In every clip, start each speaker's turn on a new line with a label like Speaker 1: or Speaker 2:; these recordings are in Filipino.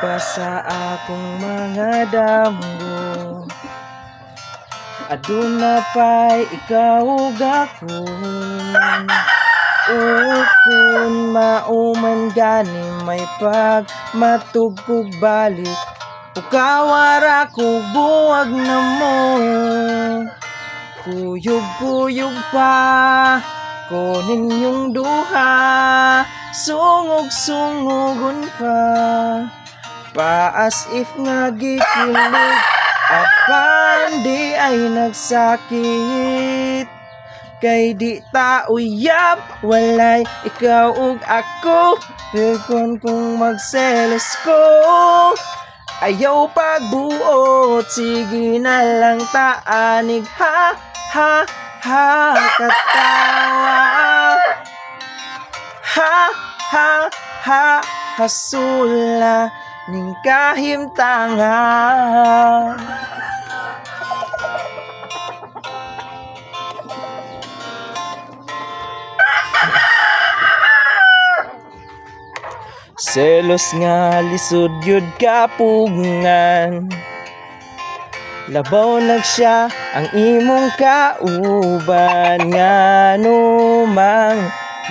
Speaker 1: pa sa akong mga damgo. Aduna pa'y ikaw ug ako. Kung mauman gani may pagmatugkog balik, ukawara ko buwag na mo. Kuyog-kuyog pa ko ninyong duha, sungog-sungogon pa, as if nga gikilig apan di ay nagsakit. Kay di ta uyab, walay ikaw ug ako. Pero kung magselos ko, ayaw pagbuot, sige na lang taanig. Ha, ha, ha, katawa. Ha, ha, ha, hasula ning kahimtanga. Selos nga lisod yun kapugngan, labaw nagsiya ang imong kauban. Nga numang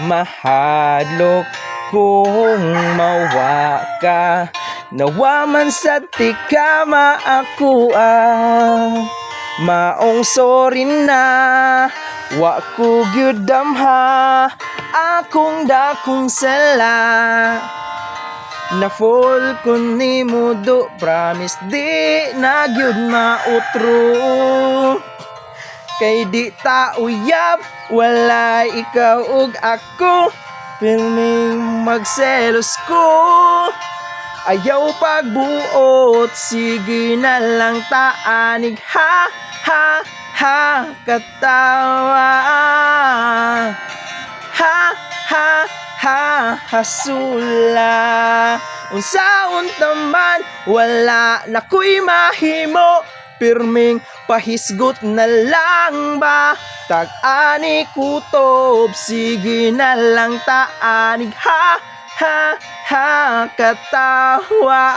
Speaker 1: mahadlok kung mawa ka, nawaman sa tikama ako maong sorry na, wa ko gyud damha akong dakong sala. Na fall kun ni mudo, promise di na gyud mautro. Kay di ta uyab, walay ikaw ug ako. Piling magselos ko, ayaw pagbuot, sige na lang taanig. Ha, ha, ha, katawa. Ha, ha, ha, hasula. Unsaon taman, wala na ko'y mahimo. Pirming pahisgot na lang ba, tag-ani kutob, sige na lang taanig. Ha, ha, ha, katawa.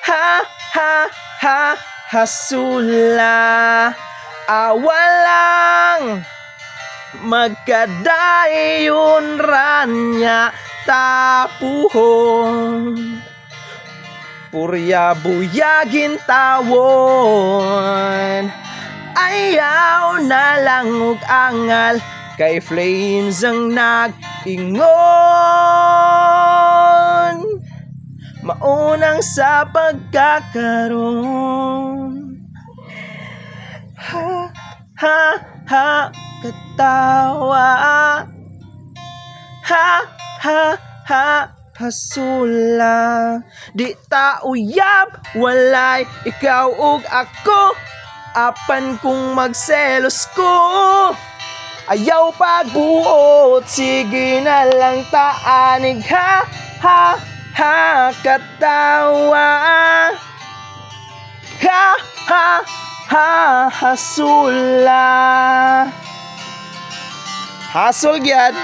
Speaker 1: Ha, ha, ha, hasula. Awalang magkadayon ranya tapuhon, purya buyagin tawon. Ayaw na lang ug angal, kay flames ang nag-ingon. Maunang sa pagkakaroon. Ha, ha, ha, katawa. Ha, ha, ha, hasula. Di ta uyab, walay ikaw ug ako. Apan kung magselos ko, ayaw pagbuot, sige na lang taanig. Ha, ha, ha, katawa. Ha, ha, ha, hasula. Hasol gyud.